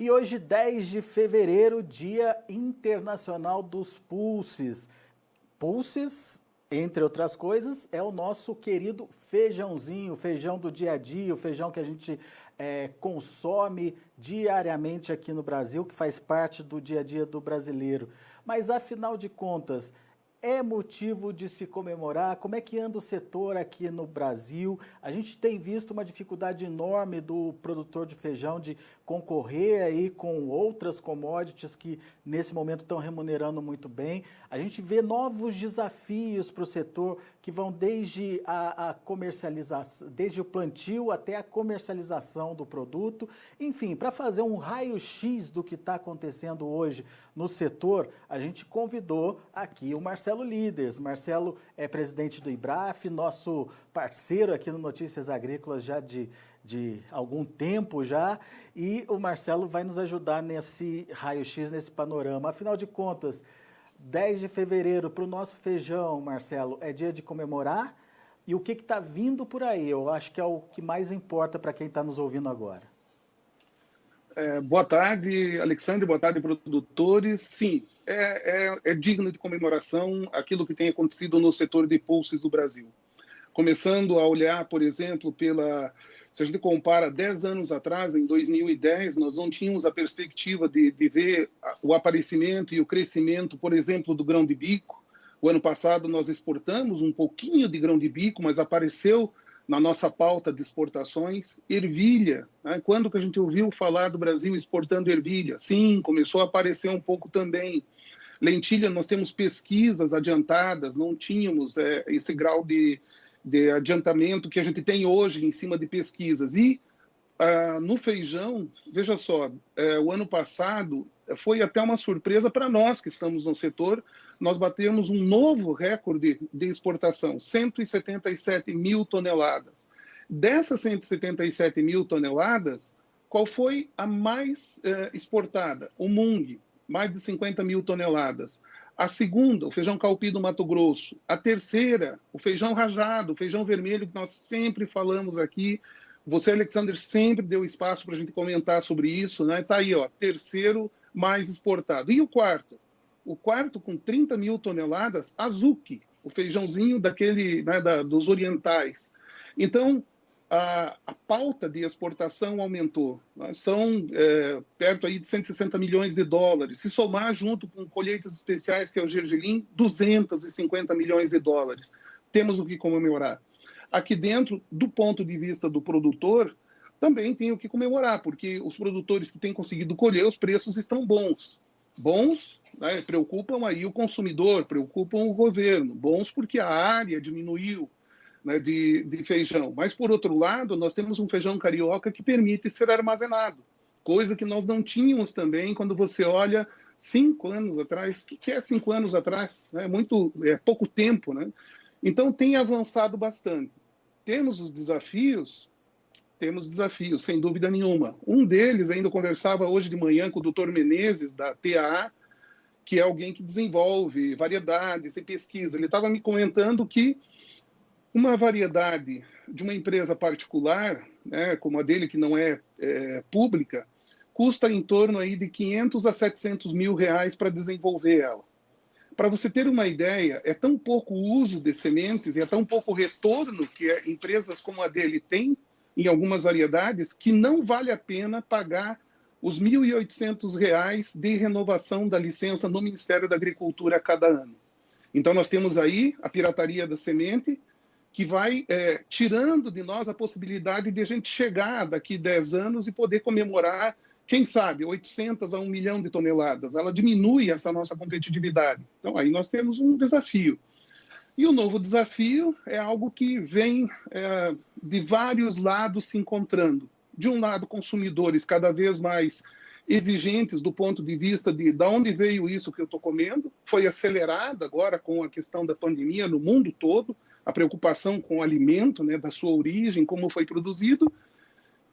E hoje, 10 de fevereiro, Dia Internacional dos Pulses. Pulses, entre outras coisas, é o nosso querido feijãozinho, o feijão do dia a dia, o feijão que a gente consome diariamente aqui no Brasil, que faz parte do dia a dia do brasileiro. Mas, afinal de contas, é motivo de se comemorar? Como é que anda o setor aqui no Brasil? A gente tem visto uma dificuldade enorme do produtor de feijão de concorrer aí com outras commodities que nesse momento estão remunerando muito bem. A gente vê novos desafios para o setor que vão desde a comercialização, desde o plantio até a comercialização do produto. Enfim, para fazer um raio-x do que está acontecendo hoje no setor, a gente convidou aqui o Marcelo Líderes. Marcelo é presidente do IBRAF, nosso parceiro aqui no Notícias Agrícolas já de algum tempo já, e o Marcelo vai nos ajudar nesse raio-x, nesse panorama. Afinal de contas, 10 de fevereiro para o nosso feijão, Marcelo, é dia de comemorar? E o que está vindo por aí? Eu acho que é o que mais importa para quem está nos ouvindo agora. Boa tarde, Alexandre, boa tarde, produtores. Sim, é digno de comemoração aquilo que tem acontecido no setor de pulses do Brasil. Começando a olhar, por exemplo, se a gente compara 10 anos atrás, em 2010, nós não tínhamos a perspectiva de ver o aparecimento e o crescimento, por exemplo, do grão de bico. O ano passado nós exportamos um pouquinho de grão de bico, mas apareceu na nossa pauta de exportações ervilha. Né? Quando que a gente ouviu falar do Brasil exportando ervilha? Sim, começou a aparecer um pouco também. Lentilha, nós temos pesquisas adiantadas, não tínhamos esse grau de adiantamento que a gente tem hoje em cima de pesquisas. E no feijão, veja só, o ano passado foi até uma surpresa para nós que estamos no setor. Nós batemos um novo recorde de exportação, 177 mil toneladas. Dessas 177 mil toneladas, qual foi a mais exportada? O Mung, mais de 50 mil toneladas. A segunda, o feijão calpi do Mato Grosso. A terceira, o feijão rajado, o feijão vermelho, que nós sempre falamos aqui. Você, Alexander, sempre deu espaço para a gente comentar sobre isso, né? Está aí, ó, terceiro mais exportado. E o quarto? O quarto, com 30 mil toneladas, Azuki, o feijãozinho daquele, né, dos orientais. Então, a pauta de exportação aumentou. Né? São perto aí de 160 milhões de dólares. Se somar junto com colheitas especiais, que é o gergelim, 250 milhões de dólares. Temos o que comemorar. Aqui dentro, do ponto de vista do produtor, também tem o que comemorar, porque os produtores que têm conseguido colher, os preços estão bons. Bons, né, preocupam aí o consumidor, preocupam o governo. Bons porque a área diminuiu, né, de feijão. Mas, por outro lado, nós temos um feijão carioca que permite ser armazenado, coisa que nós não tínhamos também quando você olha 5 anos atrás. O que é 5 anos atrás? É pouco tempo, né? Então, tem avançado bastante. Temos desafios, sem dúvida nenhuma. Um deles, ainda conversava hoje de manhã com o Dr. Menezes, da TAA, que é alguém que desenvolve variedades e pesquisa. Ele estava me comentando que uma variedade de uma empresa particular, né, como a dele, que não é pública, custa em torno aí de 500 a 700 mil reais para desenvolver ela. Para você ter uma ideia, é tão pouco uso de sementes e é tão pouco retorno que empresas como a dele têm em algumas variedades, que não vale a pena pagar os R$ 1.800 de renovação da licença no Ministério da Agricultura a cada ano. Então, nós temos aí a pirataria da semente, que vai tirando de nós a possibilidade de a gente chegar daqui 10 anos e poder comemorar, quem sabe, 800 a 1 milhão de toneladas. Ela diminui essa nossa competitividade. Então, aí nós temos um desafio. E o novo desafio é algo que vem de vários lados se encontrando. De um lado, consumidores cada vez mais exigentes do ponto de vista de onde veio isso que eu estou comendo. Foi acelerada agora com a questão da pandemia no mundo todo, a preocupação com o alimento, né, da sua origem, como foi produzido.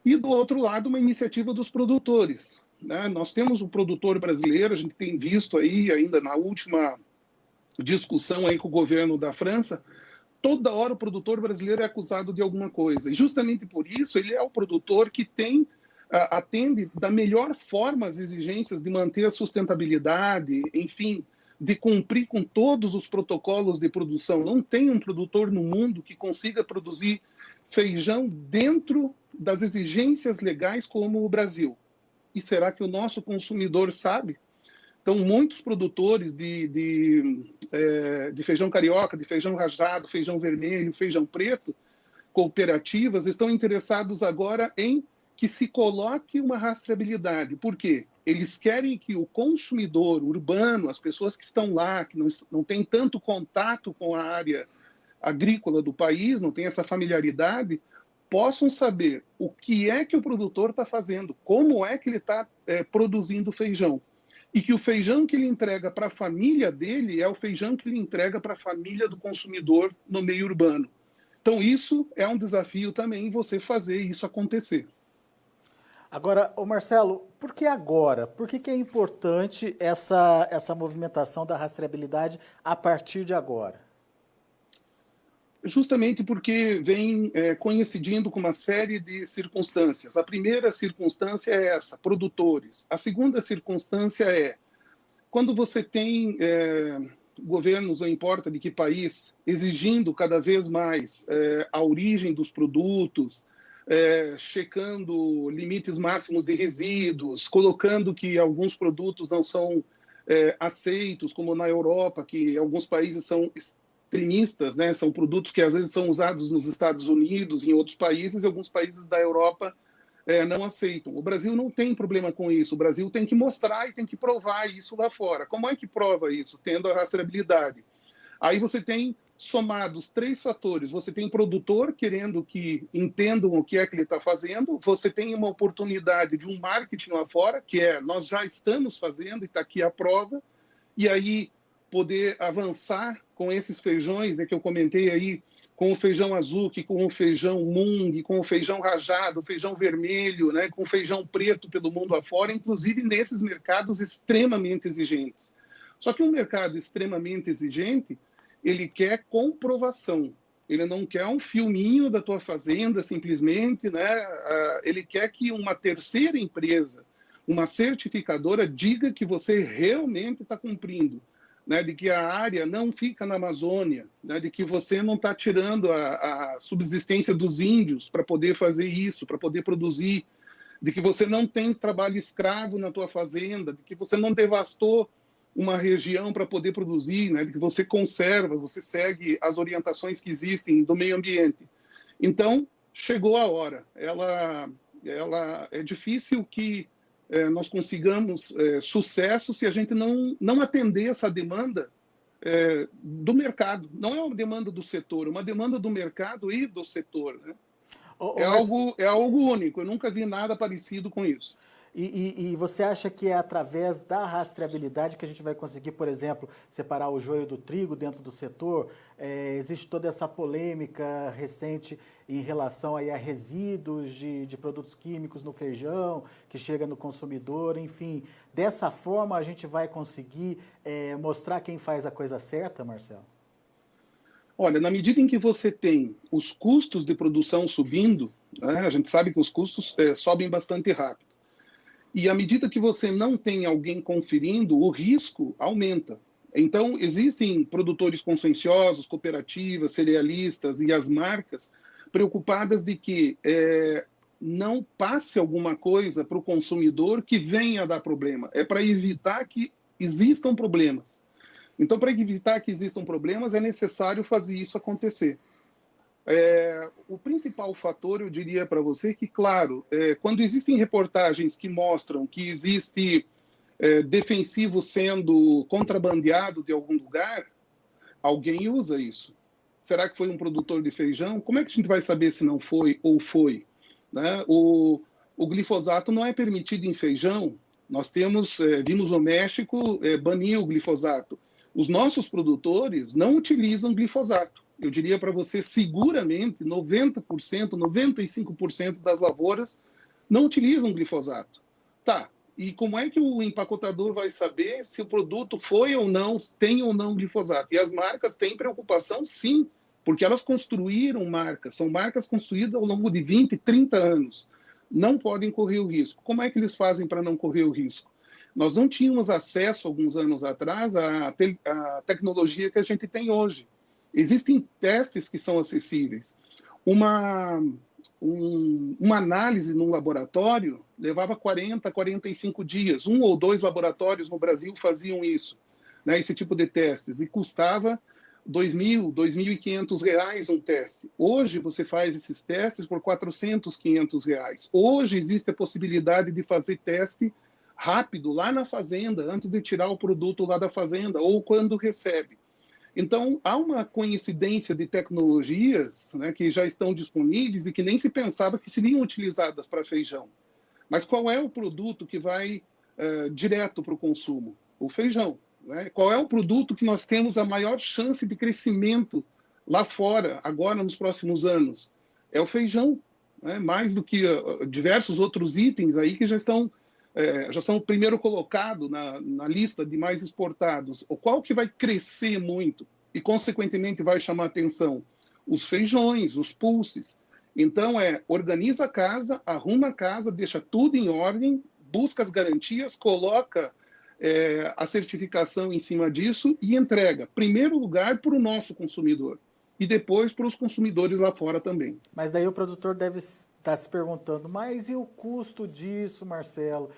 E, do outro lado, uma iniciativa dos produtores. Né? Nós temos o produtor brasileiro, a gente tem visto aí, ainda na última discussão aí com o governo da França, toda hora o produtor brasileiro é acusado de alguma coisa. E justamente por isso ele é o produtor que tem atende da melhor forma às exigências de manter a sustentabilidade, enfim, de cumprir com todos os protocolos de produção. Não tem um produtor no mundo que consiga produzir feijão dentro das exigências legais como o Brasil. E será que o nosso consumidor sabe? Então, muitos produtores de feijão carioca, de feijão rajado, feijão vermelho, feijão preto, cooperativas, estão interessados agora em que se coloque uma rastreabilidade. Por quê? Eles querem que o consumidor urbano, as pessoas que estão lá, que não têm tanto contato com a área agrícola do país, não têm essa familiaridade, possam saber o que é que o produtor está fazendo, como é que ele está produzindo feijão. E que o feijão que ele entrega para a família dele é o feijão que ele entrega para a família do consumidor no meio urbano. Então, isso é um desafio também, você fazer isso acontecer. Agora, ô Marcelo, por que agora? Por que é importante essa movimentação da rastreabilidade a partir de agora? Justamente porque vem coincidindo com uma série de circunstâncias. A primeira circunstância é essa, produtores. A segunda circunstância é quando você tem governos, não importa de que país, exigindo cada vez mais a origem dos produtos, checando limites máximos de resíduos, colocando que alguns produtos não são aceitos, como na Europa, que alguns países são extremistas, né? São produtos que às vezes são usados nos Estados Unidos, em outros países, e alguns países da Europa não aceitam. O Brasil não tem problema com isso. O Brasil tem que mostrar e tem que provar isso lá fora. Como é que prova isso? Tendo a rastreabilidade. Aí você tem somados 3 fatores. Você tem produtor querendo que entendam o que é que ele está fazendo. Você tem uma oportunidade de um marketing lá fora, que nós já estamos fazendo e está aqui a prova. E aí poder avançar com esses feijões, né, que eu comentei aí, com o feijão azuki, com o feijão mung, com o feijão rajado, feijão vermelho, né, com o feijão preto pelo mundo afora, inclusive nesses mercados extremamente exigentes. Só que um mercado extremamente exigente, ele quer comprovação. Ele não quer um filminho da tua fazenda, simplesmente, né? Ele quer que uma terceira empresa, uma certificadora, diga que você realmente está cumprindo. Né, de que a área não fica na Amazônia, né, de que você não está tirando a subsistência dos índios para poder fazer isso, para poder produzir, de que você não tem trabalho escravo na tua fazenda, de que você não devastou uma região para poder produzir, né, de que você conserva, você segue as orientações que existem do meio ambiente. Então, chegou a hora. Ela é difícil que nós consigamos sucesso se a gente não atender essa demanda do mercado. Não é uma demanda do setor, é uma demanda do mercado e do setor. Né? É algo único, eu nunca vi nada parecido com isso. E você acha que é através da rastreabilidade que a gente vai conseguir, por exemplo, separar o joio do trigo dentro do setor? Existe toda essa polêmica recente em relação aí a resíduos de produtos químicos no feijão, que chega no consumidor, enfim. Dessa forma a gente vai conseguir mostrar quem faz a coisa certa, Marcelo? Olha, na medida em que você tem os custos de produção subindo, né, a gente sabe que os custos sobem bastante rápido. E à medida que você não tem alguém conferindo, o risco aumenta. Então, existem produtores conscienciosos, cooperativas, cerealistas e as marcas preocupadas de que não passe alguma coisa para o consumidor que venha a dar problema. É para evitar que existam problemas. Então, para evitar que existam problemas, é necessário fazer isso acontecer. O principal fator, eu diria para você que, claro, quando existem reportagens que mostram que existe defensivo sendo contrabandeado de algum lugar, alguém usa isso. Será que foi um produtor de feijão? Como é que a gente vai saber se não foi ou foi? Né? O glifosato não é permitido em feijão. Nós vimos no México banir o glifosato. Os nossos produtores não utilizam glifosato. Eu diria para você, seguramente, 90%, 95% das lavouras não utilizam glifosato. Tá, e como é que o empacotador vai saber se o produto foi ou não, tem ou não glifosato? E as marcas têm preocupação, sim, porque elas construíram marcas, são marcas construídas ao longo de 20, 30 anos. não podem correr o risco. Como é que eles fazem para não correr o risco? Nós não tínhamos acesso, alguns anos atrás, à tecnologia que a gente tem hoje. Existem testes que são acessíveis. Uma análise num laboratório levava 40, 45 dias. 1 ou 2 laboratórios no Brasil faziam isso, né, esse tipo de testes, e custava R$ 2.000, R$ 2.500 um teste. Hoje você faz esses testes por R$ 400, R$ 500. Hoje existe a possibilidade de fazer teste rápido lá na fazenda, antes de tirar o produto lá da fazenda, ou quando recebe. Então, há uma coincidência de tecnologias, né, que já estão disponíveis e que nem se pensava que seriam utilizadas para feijão. Mas qual é o produto que vai direto para o consumo? O feijão. Né? Qual é o produto que nós temos a maior chance de crescimento lá fora, agora nos próximos anos? É o feijão, né? Mais do que diversos outros itens aí que já são o primeiro colocado na lista de mais exportados. O qual que vai crescer muito e, consequentemente, vai chamar atenção? Os feijões, os pulses. Então, organiza a casa, arruma a casa, deixa tudo em ordem, busca as garantias, coloca a certificação em cima disso e entrega, primeiro lugar, para o nosso consumidor e depois para os consumidores lá fora também. Mas daí o produtor deve estar se perguntando, mas e o custo disso, Marcelo?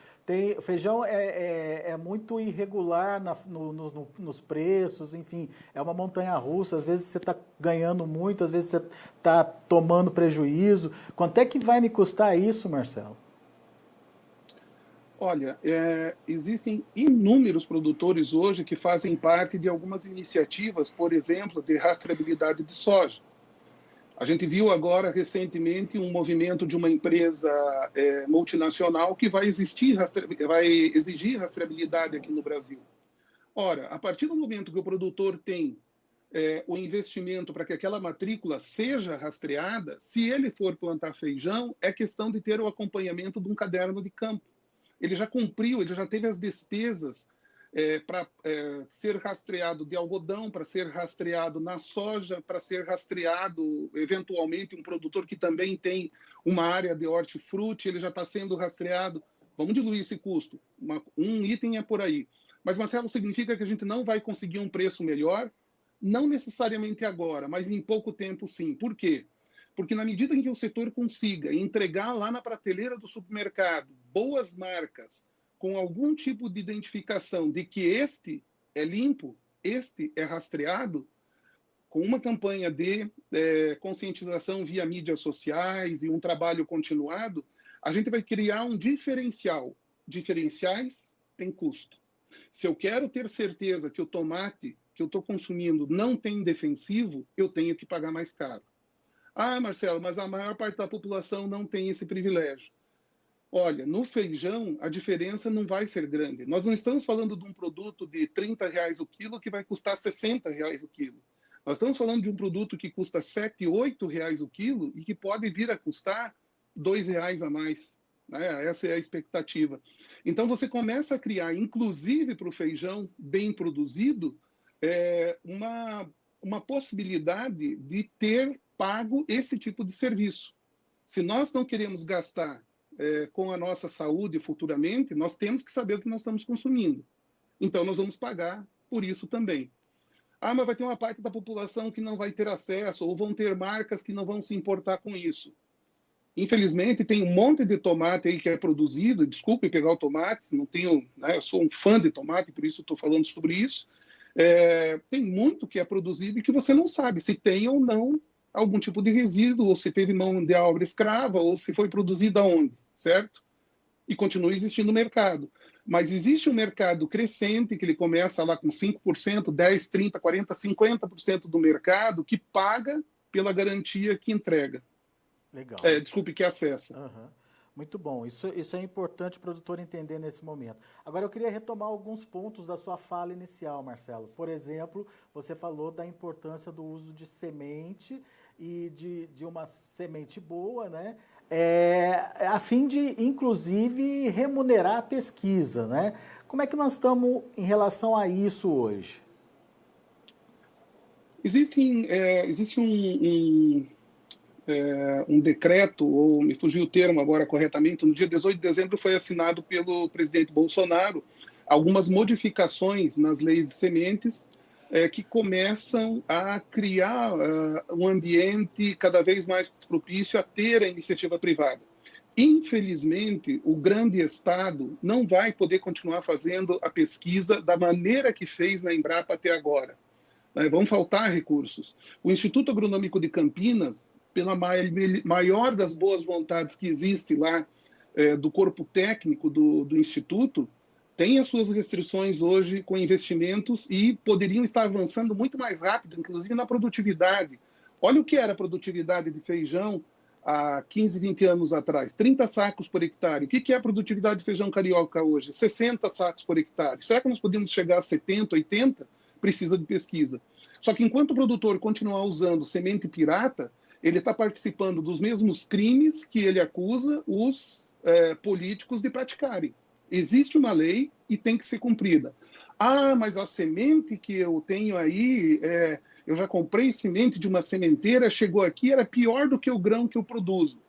Feijão é muito irregular nos preços, enfim, é uma montanha-russa, às vezes você está ganhando muito, às vezes você está tomando prejuízo. Quanto é que vai me custar isso, Marcelo? Olha, existem inúmeros produtores hoje que fazem parte de algumas iniciativas, por exemplo, de rastreabilidade de soja. A gente viu agora, recentemente, um movimento de uma empresa multinacional que vai exigir rastreabilidade aqui no Brasil. Ora, a partir do momento que o produtor tem o investimento para que aquela matrícula seja rastreada, se ele for plantar feijão, é questão de ter o acompanhamento de um caderno de campo. Ele já cumpriu, ele já teve as despesas para ser rastreado de algodão, para ser rastreado na soja, para ser rastreado, eventualmente, um produtor que também tem uma área de hortifruti, ele já está sendo rastreado. Vamos diluir esse custo. Um item é por aí. Mas, Marcelo, significa que a gente não vai conseguir um preço melhor? Não necessariamente agora, mas em pouco tempo, sim. Por quê? Porque na medida em que o setor consiga entregar lá na prateleira do supermercado boas marcas, com algum tipo de identificação de que este é limpo, este é rastreado, com uma campanha de conscientização via mídias sociais e um trabalho continuado, a gente vai criar um diferencial. Diferenciais têm custo. Se eu quero ter certeza que o tomate que eu estou consumindo não tem defensivo, eu tenho que pagar mais caro. Ah, Marcelo, mas a maior parte da população não tem esse privilégio. Olha, no feijão, a diferença não vai ser grande. Nós não estamos falando de um produto de R$ 30 o quilo que vai custar R$ 60 o quilo. Nós estamos falando de um produto que custa R$ 7, R$ 8 o quilo e que pode vir a custar R$ 2 a mais. Né? Essa é a expectativa. Então, você começa a criar, inclusive para o feijão bem produzido, uma possibilidade de ter pago esse tipo de serviço. Se nós não queremos gastar com a nossa saúde futuramente, nós temos que saber o que nós estamos consumindo. Então, nós vamos pagar por isso também. Ah, mas vai ter uma parte da população que não vai ter acesso, ou vão ter marcas que não vão se importar com isso. Infelizmente, tem um monte de tomate aí que é produzido, desculpe pegar o tomate, não tenho, né, eu sou um fã de tomate, por isso estou falando sobre isso. Tem muito que é produzido e que você não sabe se tem ou não algum tipo de resíduo, ou se teve mão de obra escrava, ou se foi produzido aonde, certo? E continua existindo mercado. Mas existe um mercado crescente, que ele começa lá com 5%, 10%, 30%, 40%, 50% do mercado, que paga pela garantia que entrega. Legal. Desculpe, que acessa. Uhum. Muito bom, isso é importante o produtor entender nesse momento. Agora eu queria retomar alguns pontos da sua fala inicial, Marcelo. Por exemplo, você falou da importância do uso de semente e de uma semente boa, né? A fim de, inclusive, remunerar a pesquisa, né? Como é que nós estamos em relação a isso hoje? Existe um decreto, ou me fugiu o termo agora corretamente, no dia 18 de dezembro foi assinado pelo presidente Bolsonaro algumas modificações nas leis de sementes que começam a criar um ambiente cada vez mais propício a ter a iniciativa privada. Infelizmente, o grande Estado não vai poder continuar fazendo a pesquisa da maneira que fez na Embrapa até agora. Vão faltar recursos. O Instituto Agronômico de Campinas, pela maior das boas vontades que existe lá, do corpo técnico do Instituto, tem as suas restrições hoje com investimentos e poderiam estar avançando muito mais rápido, inclusive na produtividade. Olha o que era a produtividade de feijão há 15, 20 anos atrás, 30 sacos por hectare. O que é a produtividade de feijão carioca hoje? 60 sacos por hectare. Será que nós podemos chegar a 70, 80? Precisa de pesquisa. Só que enquanto o produtor continuar usando semente pirata, ele está participando dos mesmos crimes que ele acusa os políticos de praticarem. Existe uma lei e tem que ser cumprida. Ah, mas a semente que eu tenho aí, eu já comprei semente de uma sementeira, chegou aqui, era pior do que o grão que eu produzo.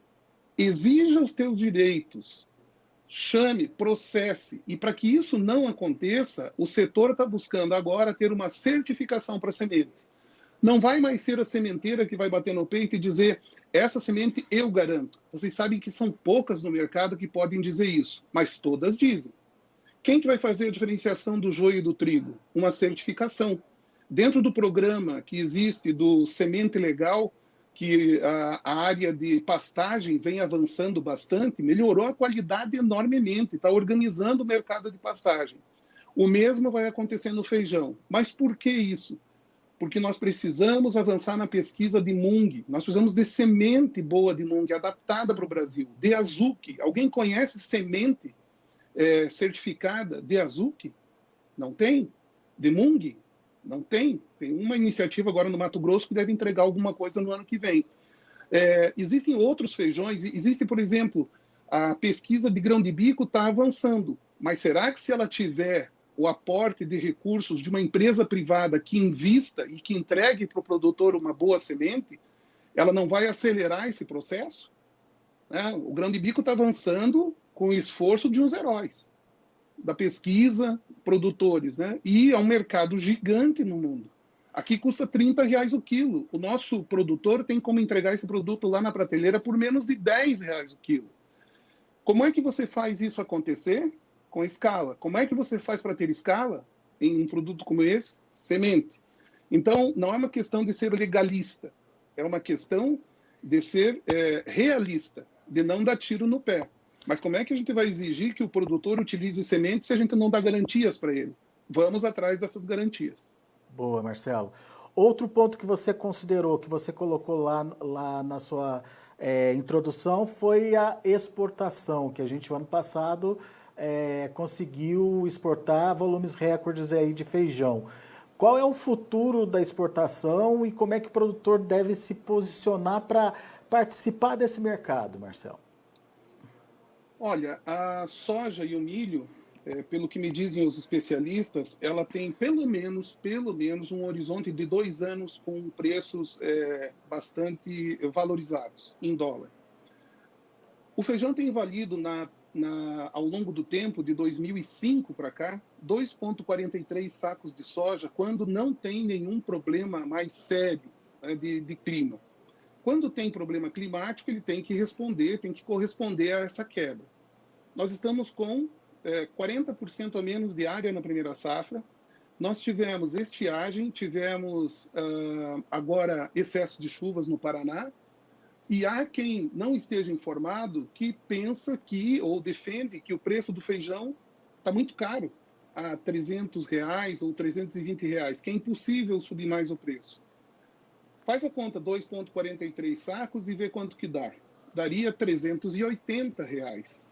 Exija os teus direitos. Chame, processe. E para que isso não aconteça, o setor está buscando agora ter uma certificação para semente. Não vai mais ser a sementeira que vai bater no peito e dizer essa semente eu garanto. Vocês sabem que são poucas no mercado que podem dizer isso, mas todas dizem. Quem que vai fazer a diferenciação do joio e do trigo? Uma certificação. Dentro do programa que existe do Semente Legal, que a área de pastagem vem avançando bastante, melhorou a qualidade enormemente, está organizando o mercado de pastagem. O mesmo vai acontecer no feijão. Mas por que isso? Porque nós precisamos avançar na pesquisa de Mung, nós precisamos de semente boa de Mung, adaptada para o Brasil, de Azuki. Alguém conhece semente certificada de Azuki? Não tem? De Mung? Não tem. Tem uma iniciativa agora no Mato Grosso que deve entregar alguma coisa no ano que vem. Existem outros feijões, existe, por exemplo, a pesquisa de grão de bico está avançando, mas será que se ela tiver o aporte de recursos de uma empresa privada que invista e que entregue para o produtor uma boa semente, ela não vai acelerar esse processo? O grão de bico está avançando com o esforço de uns heróis, da pesquisa, produtores, e é um mercado gigante no mundo. Aqui custa R$30 o quilo. O nosso produtor tem como entregar esse produto lá na prateleira por menos de R$10 o quilo. Como é que você faz isso acontecer? Com escala. Como é que você faz para ter escala em um produto como esse? Semente. Então, não é uma questão de ser legalista, é uma questão de ser realista, de não dar tiro no pé. Mas como é que a gente vai exigir que o produtor utilize semente se a gente não dá garantias para ele? Vamos atrás dessas garantias. Boa, Marcelo. Outro ponto que você considerou, que você colocou lá na sua introdução, foi a exportação, que a gente, o ano passado, conseguiu exportar volumes recordes aí de feijão. Qual é o futuro da exportação e como é que o produtor deve se posicionar para participar desse mercado, Marcelo? Olha, a soja e o milho, pelo que me dizem os especialistas, ela tem pelo menos um horizonte de 2 anos com preços bastante valorizados em dólar. O feijão tem valido ao longo do tempo, de 2005 para cá, 2,43 sacos de soja, quando não tem nenhum problema mais sério de clima. Quando tem problema climático, ele tem que corresponder a essa quebra. Nós estamos com 40% a menos de área na primeira safra. Nós tivemos estiagem, tivemos agora excesso de chuvas no Paraná, e há quem não esteja informado que pensa ou defende que o preço do feijão está muito caro, a R$300 ou R$320, que é impossível subir mais o preço. Faz a conta, 2,43 sacos e vê quanto que dá. Daria R$380.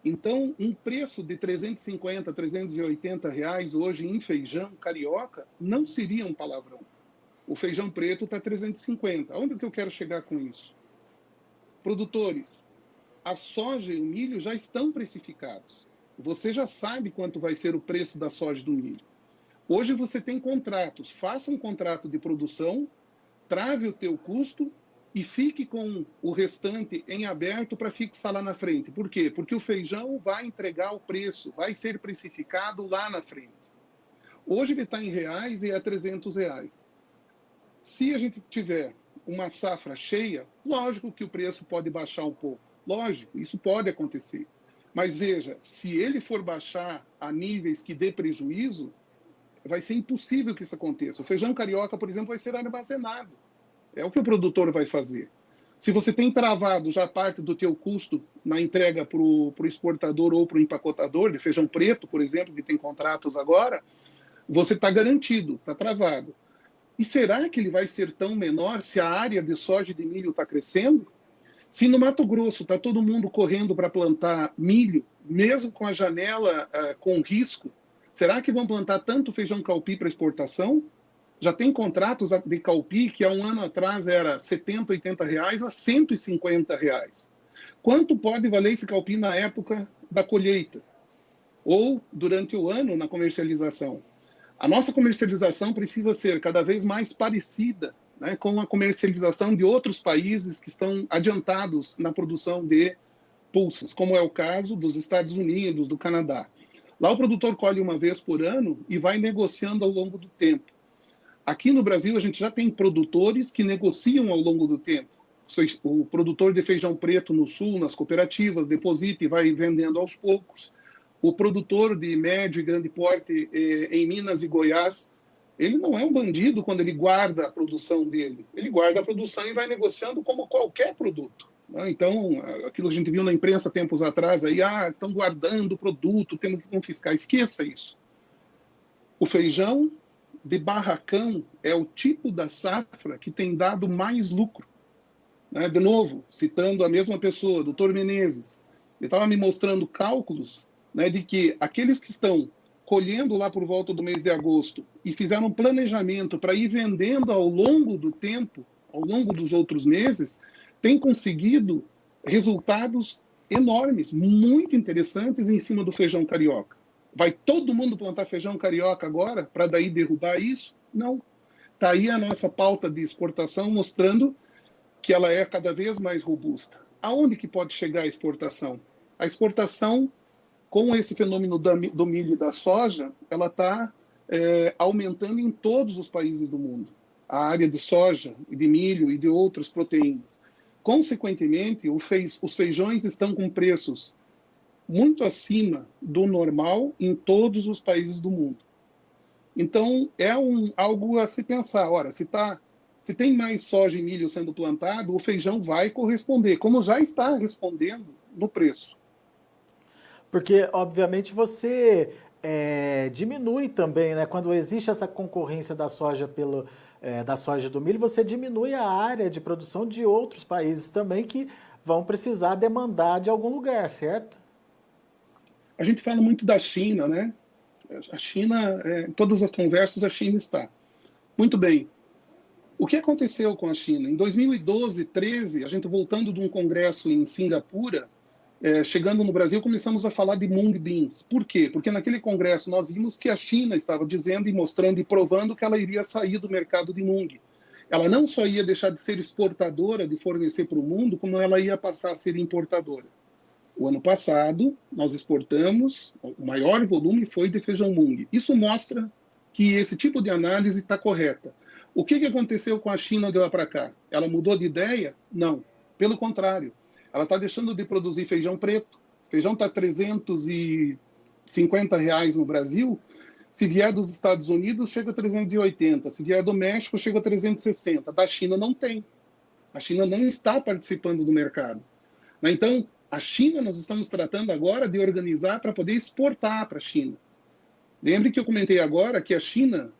Então, um preço de R$350, R$380 hoje em feijão carioca não seria um palavrão. O feijão preto está R$350. Onde que eu quero chegar com isso? Produtores, a soja e o milho já estão precificados. Você já sabe quanto vai ser o preço da soja e do milho. Hoje você tem contratos. Faça um contrato de produção, trave o teu custo e fique com o restante em aberto para fixar lá na frente. Por quê? Porque o feijão vai entregar o preço, vai ser precificado lá na frente. Hoje ele está em reais e é R$ 300. Se a gente tiver uma safra cheia, lógico que o preço pode baixar um pouco. Lógico, isso pode acontecer. Mas veja, se ele for baixar a níveis que dê prejuízo, vai ser impossível que isso aconteça. O feijão carioca, por exemplo, vai ser armazenado. É o que o produtor vai fazer. Se você tem travado já parte do teu custo na entrega para o exportador ou para o empacotador, de feijão preto, por exemplo, que tem contratos agora, você está garantido, está travado. E será que ele vai ser tão menor se a área de soja e de milho está crescendo? Se no Mato Grosso está todo mundo correndo para plantar milho, mesmo com a janela com risco, será que vão plantar tanto feijão calpi para exportação? Já tem contratos de calpi que há um ano atrás era R$70, R$80 a R$150. Quanto pode valer esse calpi na época da colheita? Ou durante o ano na comercialização? A nossa comercialização precisa ser cada vez mais parecida, né, com a comercialização de outros países que estão adiantados na produção de pulses, como é o caso dos Estados Unidos, do Canadá. Lá o produtor colhe uma vez por ano e vai negociando ao longo do tempo. Aqui no Brasil, a gente já tem produtores que negociam ao longo do tempo. O produtor de feijão preto no sul, nas cooperativas, deposita e vai vendendo aos poucos. O produtor de médio e grande porte em Minas e Goiás, ele não é um bandido quando ele guarda a produção dele. Ele guarda a produção e vai negociando como qualquer produto. Então, aquilo que a gente viu na imprensa tempos atrás, aí, estão guardando o produto, temos que confiscar. Esqueça isso. O feijão de barracão é o tipo da safra que tem dado mais lucro. De novo, citando a mesma pessoa, doutor Menezes, ele estava me mostrando cálculos de que aqueles que estão colhendo lá por volta do mês de agosto e fizeram um planejamento para ir vendendo ao longo do tempo, ao longo dos outros meses, têm conseguido resultados enormes, muito interessantes em cima do feijão carioca. Vai todo mundo plantar feijão carioca agora para daí derrubar isso? Não. Está aí a nossa pauta de exportação mostrando que ela é cada vez mais robusta. Aonde que pode chegar a exportação? A exportação, com esse fenômeno do milho e da soja, ela está aumentando em todos os países do mundo. A área de soja, e de milho e de outras proteínas. Consequentemente, os feijões estão com preços muito acima do normal em todos os países do mundo. Então, é algo a se pensar. Ora, se tem mais soja e milho sendo plantado, o feijão vai corresponder, como já está respondendo no preço. Porque, obviamente, você diminui também, né? Quando existe essa concorrência da soja da soja e do milho, você diminui a área de produção de outros países também que vão precisar demandar de algum lugar, certo? A gente fala muito da China, né? A China, em todas as conversas, a China está. Muito bem. O que aconteceu com a China? Em 2012, 13, a gente voltando de um congresso em Singapura, chegando no Brasil, começamos a falar de mung beans. Por quê? Porque naquele congresso nós vimos que a China estava dizendo e mostrando e provando que ela iria sair do mercado de mung. Ela não só ia deixar de ser exportadora, de fornecer para o mundo, como ela ia passar a ser importadora. O ano passado, nós exportamos, o maior volume foi de feijão mung. Isso mostra que esse tipo de análise está correta. O que aconteceu com a China de lá para cá? Ela mudou de ideia? Não. Pelo contrário. Ela está deixando de produzir feijão preto. O feijão está R$350 no Brasil. Se vier dos Estados Unidos, chega a 380. Se vier do México, chega a 360. Da China não tem. A China não está participando do mercado. Então, a China nós estamos tratando agora de organizar para poder exportar para a China. Lembre que eu comentei agora que a China,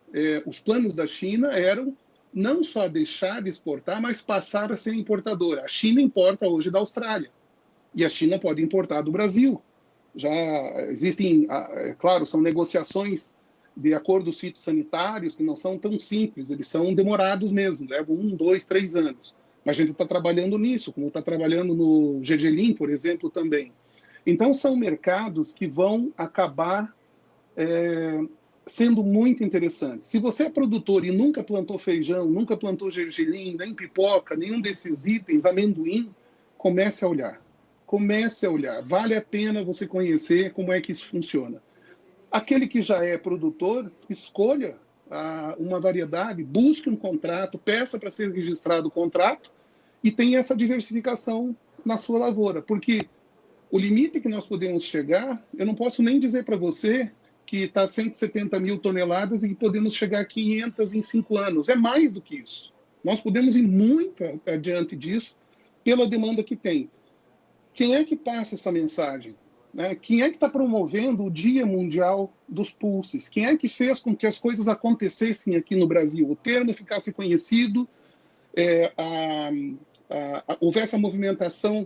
os planos da China eram não só deixar de exportar, mas passar a ser importadora. A China importa hoje da Austrália. E a China pode importar do Brasil. Já existem, claro, são negociações de acordos fitossanitários que não são tão simples, eles são demorados mesmo, levam 1, 2, 3 anos. Mas a gente está trabalhando nisso, como está trabalhando no gergelim, por exemplo, também. Então, são mercados que vão acabar sendo muito interessante. Se você é produtor e nunca plantou feijão, nunca plantou gergelim, nem pipoca, nenhum desses itens, amendoim, comece a olhar. Comece a olhar. Vale a pena você conhecer como é que isso funciona. Aquele que já é produtor, escolha uma variedade, busque um contrato, peça para ser registrado o contrato e tenha essa diversificação na sua lavoura. Porque o limite que nós podemos chegar, eu não posso nem dizer para você que está 170 mil toneladas e que podemos chegar a 500 em 5 anos. É mais do que isso. Nós podemos ir muito adiante disso pela demanda que tem. Quem é que passa essa mensagem? Né? Quem é que está promovendo o Dia Mundial dos Pulses? Quem é que fez com que as coisas acontecessem aqui no Brasil? O termo ficasse conhecido, houvesse a movimentação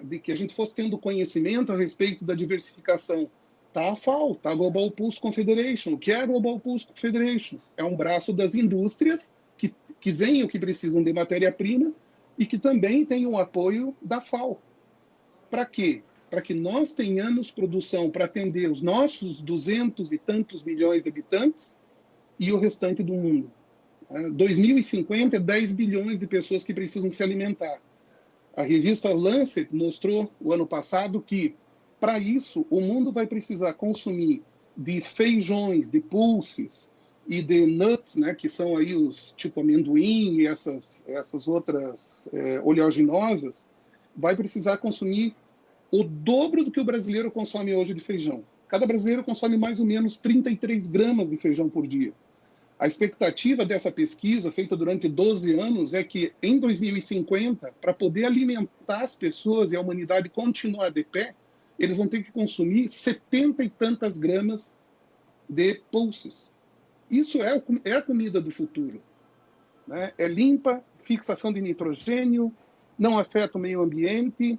de que a gente fosse tendo conhecimento a respeito da diversificação. Está a FAO, está a Global Pulse Confederation. O que é a Global Pulse Confederation? É um braço das indústrias que veem o que precisam de matéria-prima e que também tem o apoio da FAO. Para quê? Para que nós tenhamos produção para atender os nossos 200 e tantos milhões de habitantes e o restante do mundo. 2050 é 10 bilhões de pessoas que precisam se alimentar. A revista Lancet mostrou o ano passado que, para isso, o mundo vai precisar consumir de feijões, de pulses e de nuts, né, que são aí os tipo amendoim e essas outras oleaginosas, vai precisar consumir o dobro do que o brasileiro consome hoje de feijão. Cada brasileiro consome mais ou menos 33 gramas de feijão por dia. A expectativa dessa pesquisa, feita durante 12 anos, é que em 2050, para poder alimentar as pessoas e a humanidade continuar de pé, eles vão ter que consumir 70 e tantas gramas de pulses. Isso é a comida do futuro. Né? É limpa, fixação de nitrogênio, não afeta o meio ambiente.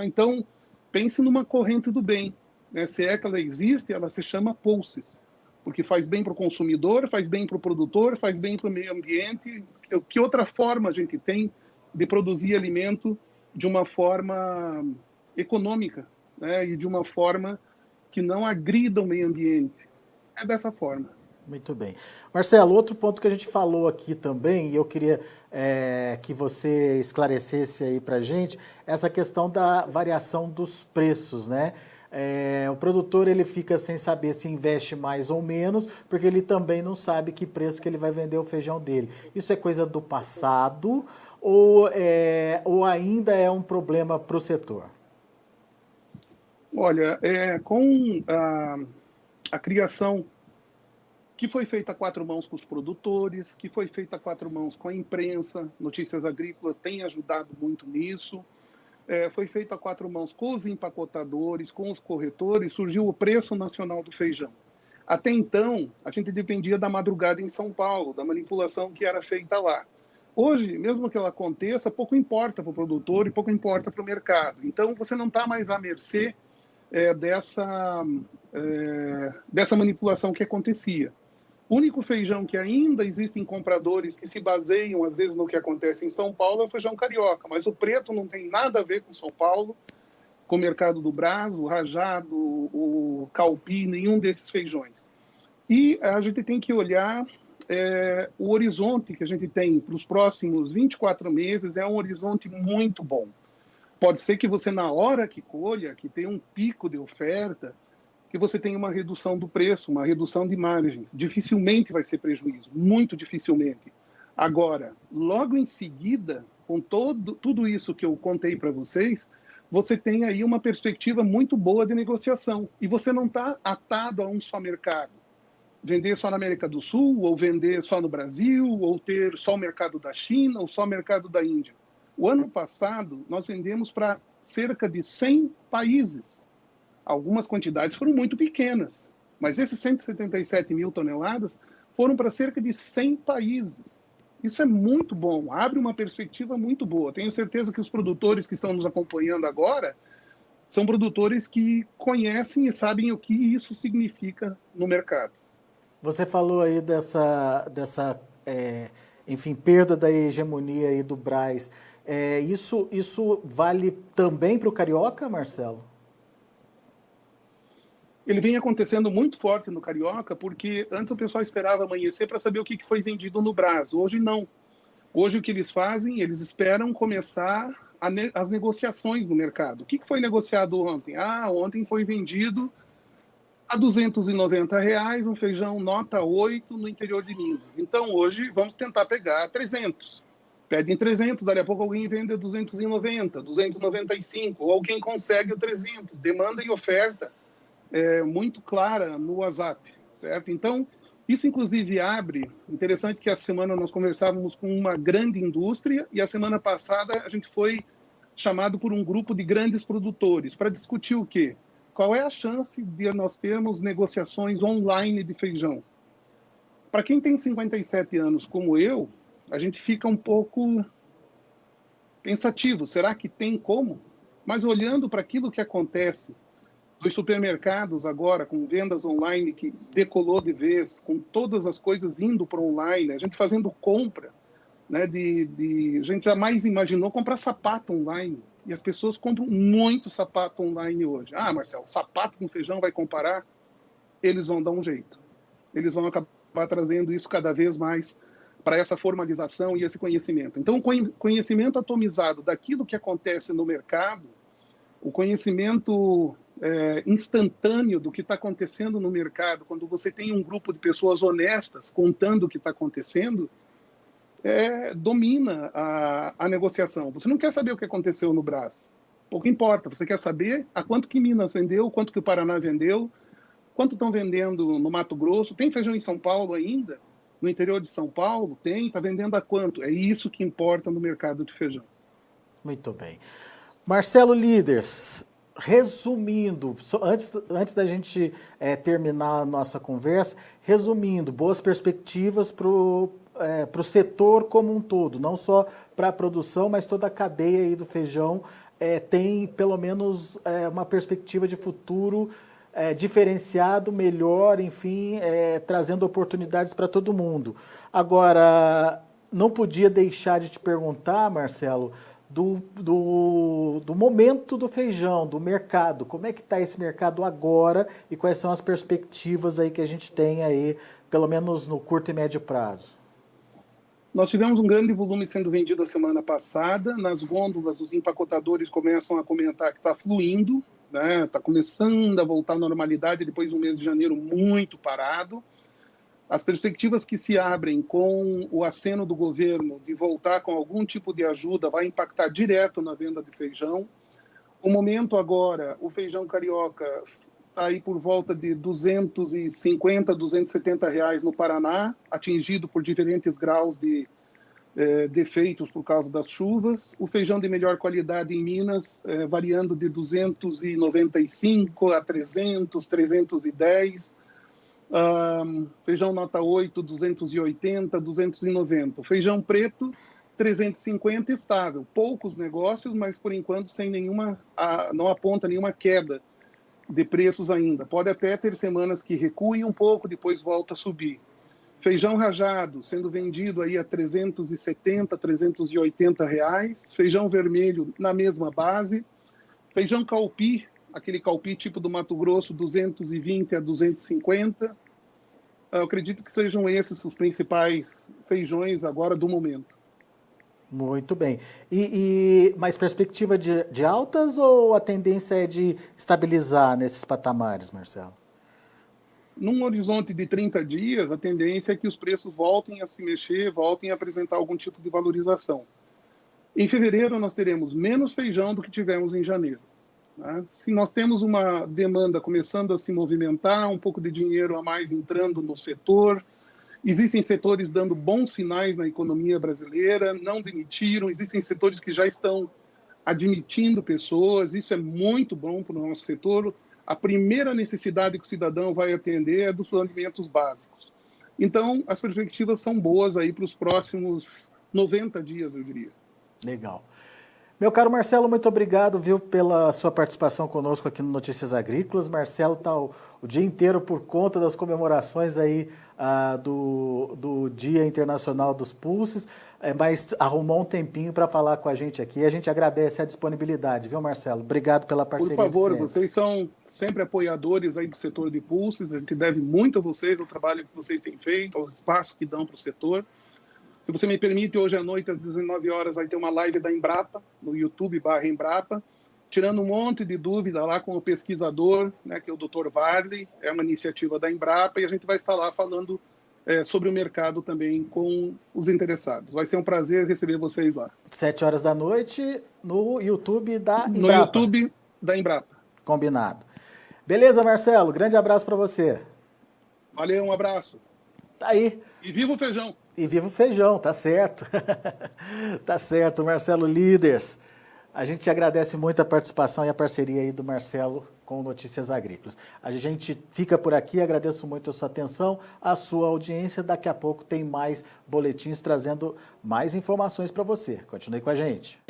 Então, pense numa corrente do bem. Né? Se é que ela existe, ela se chama pulses. Porque faz bem para o consumidor, faz bem para o produtor, faz bem para o meio ambiente. Que outra forma a gente tem de produzir alimento de uma forma econômica, né? E de uma forma que não agrida o meio ambiente? É dessa forma. Muito bem. Marcelo, outro ponto que a gente falou aqui também, e eu queria que você esclarecesse aí para a gente, essa questão da variação dos preços, né? O produtor ele fica sem saber se investe mais ou menos, porque ele também não sabe que preço que ele vai vender o feijão dele. Isso é coisa do passado ou ainda é um problema para o setor? Olha, com a criação que foi feita a quatro mãos com os produtores, que foi feita a quatro mãos com a imprensa, Notícias Agrícolas tem ajudado muito nisso, foi feita a quatro mãos com os empacotadores, com os corretores, surgiu o preço nacional do feijão. Até então, a gente dependia da madrugada em São Paulo, da manipulação que era feita lá. Hoje, mesmo que ela aconteça, pouco importa para o produtor e pouco importa para o mercado. Então, você não está mais à mercê dessa manipulação que acontecia. O único feijão que ainda existem compradores que se baseiam, às vezes, no que acontece em São Paulo é o feijão carioca, mas o preto não tem nada a ver com São Paulo, com o mercado do Brás, o rajado, o calpi, nenhum desses feijões. E a gente tem que olhar o horizonte que a gente tem para os próximos 24 meses, é um horizonte muito bom. Pode ser que você, na hora que colha, que tem um pico de oferta, que você tenha uma redução do preço, uma redução de margens. Dificilmente vai ser prejuízo, muito dificilmente. Agora, logo em seguida, com tudo isso que eu contei para vocês, você tem aí uma perspectiva muito boa de negociação. E você não está atado a um só mercado. Vender só na América do Sul, ou vender só no Brasil, ou ter só o mercado da China, ou só o mercado da Índia. O ano passado, nós vendemos para cerca de 100 países. Algumas quantidades foram muito pequenas, mas esses 177 mil toneladas foram para cerca de 100 países. Isso é muito bom, abre uma perspectiva muito boa. Tenho certeza que os produtores que estão nos acompanhando agora são produtores que conhecem e sabem o que isso significa no mercado. Você falou aí dessa enfim, perda da hegemonia aí do Brás. Isso vale também para o carioca, Marcelo? ele vem acontecendo muito forte no Carioca, porque antes o pessoal esperava amanhecer para saber o que foi vendido no Brás. Hoje não. Hoje o que eles fazem? Eles esperam começar as negociações no mercado. O que foi negociado ontem? Ontem foi vendido a R$ 290 um feijão nota 8 no interior de Minas. Então hoje vamos tentar pegar 300. Pedem 300, dali a pouco alguém vende a 290, 295, ou alguém consegue o 300. Demanda e oferta muito clara no WhatsApp, certo? Então, isso inclusive abre, interessante que essa semana nós conversávamos com uma grande indústria e a semana passada a gente foi chamado por um grupo de grandes produtores para discutir o quê? Qual é a chance de nós termos negociações online de feijão? Para quem tem 57 anos como eu, a gente fica um pouco pensativo. Será que tem como? Mas olhando para aquilo que acontece dos supermercados agora, com vendas online que decolou de vez, com todas as coisas indo para online, a gente fazendo compra, né, a gente jamais imaginou comprar sapato online. E as pessoas compram muito sapato online hoje. Marcelo, sapato com feijão vai comparar? Eles vão dar um jeito. Eles vão acabar trazendo isso cada vez mais para essa formalização e esse conhecimento. Então, o conhecimento atomizado daquilo que acontece no mercado, o conhecimento instantâneo do que está acontecendo no mercado, quando você tem um grupo de pessoas honestas contando o que está acontecendo, domina a negociação. Você não quer saber o que aconteceu no Brás. Pouco importa. Você quer saber a quanto que Minas vendeu, quanto que o Paraná vendeu, quanto estão vendendo no Mato Grosso. Tem feijão em São Paulo ainda? No interior de São Paulo? Tem. Está vendendo a quanto? É isso que importa no mercado de feijão. Muito bem. Marcelo Líderes, resumindo, antes da gente terminar a nossa conversa, resumindo, boas perspectivas para o setor como um todo, não só para a produção, mas toda a cadeia aí do feijão tem pelo menos uma perspectiva de futuro diferenciado, melhor, enfim, trazendo oportunidades para todo mundo. Agora, não podia deixar de te perguntar, Marcelo, do momento do feijão, do mercado. Como é que está esse mercado agora e quais são as perspectivas aí que a gente tem aí, pelo menos no curto e médio prazo? Nós tivemos um grande volume sendo vendido a semana passada. Nas gôndolas, os empacotadores começam a comentar que está fluindo, né? Está começando a voltar à normalidade depois de um mês de janeiro muito parado. As perspectivas que se abrem com o aceno do governo de voltar com algum tipo de ajuda vai impactar direto na venda de feijão. O momento agora, o feijão carioca está aí por volta de R$250, R$270 no Paraná, atingido por diferentes graus de defeitos por causa das chuvas. O feijão de melhor qualidade em Minas, variando de 295 a 300, 310. Feijão nota 8, 280, 290. Feijão preto, 350 estável. Poucos negócios, mas por enquanto sem não aponta nenhuma queda de preços ainda. Pode até ter semanas que recuem um pouco, depois volta a subir. Feijão rajado sendo vendido aí a 370, 380 reais. Feijão vermelho na mesma base. Feijão calpi, aquele calpi tipo do Mato Grosso, 220 a 250. Eu acredito que sejam esses os principais feijões agora do momento. Muito bem. Mais perspectiva de altas ou a tendência é de estabilizar nesses patamares, Marcelo? Num horizonte de 30 dias, a tendência é que os preços voltem a se mexer, voltem a apresentar algum tipo de valorização. Em fevereiro, nós teremos menos feijão do que tivemos em janeiro. Né? Se nós temos uma demanda começando a se movimentar, um pouco de dinheiro a mais entrando no setor, existem setores dando bons sinais na economia brasileira, não demitiram, existem setores que já estão admitindo pessoas, isso é muito bom para o nosso setor. A primeira necessidade que o cidadão vai atender é dos alimentos básicos. Então, as perspectivas são boas aí para os próximos 90 dias, eu diria. Legal. Meu caro Marcelo, muito obrigado, viu, pela sua participação conosco aqui no Notícias Agrícolas. Marcelo está o dia inteiro por conta das comemorações aí do Dia Internacional dos Pulses, mas arrumou um tempinho para falar com a gente aqui. A gente agradece a disponibilidade, viu, Marcelo? Obrigado pela parceria. Por favor, vocês são sempre apoiadores aí do setor de pulses. A gente deve muito a vocês, ao trabalho que vocês têm feito, ao espaço que dão para o setor. Se você me permite, hoje à noite, às 19 horas, vai ter uma live da Embrapa, no YouTube/Embrapa, tirando um monte de dúvida lá com o pesquisador, né, que é o Dr. Varley, é uma iniciativa da Embrapa, e a gente vai estar lá falando sobre o mercado também com os interessados. Vai ser um prazer receber vocês lá. 7 horas da noite, no YouTube da Embrapa. No YouTube da Embrapa. Combinado. Beleza, Marcelo? Grande abraço para você. Valeu, um abraço. Tá aí. E viva o feijão! E viva o feijão, tá certo. Tá certo, Marcelo Líderes. A gente agradece muito a participação e a parceria aí do Marcelo com Notícias Agrícolas. A gente fica por aqui, agradeço muito a sua atenção, a sua audiência. Daqui a pouco tem mais boletins trazendo mais informações para você. Continue com a gente.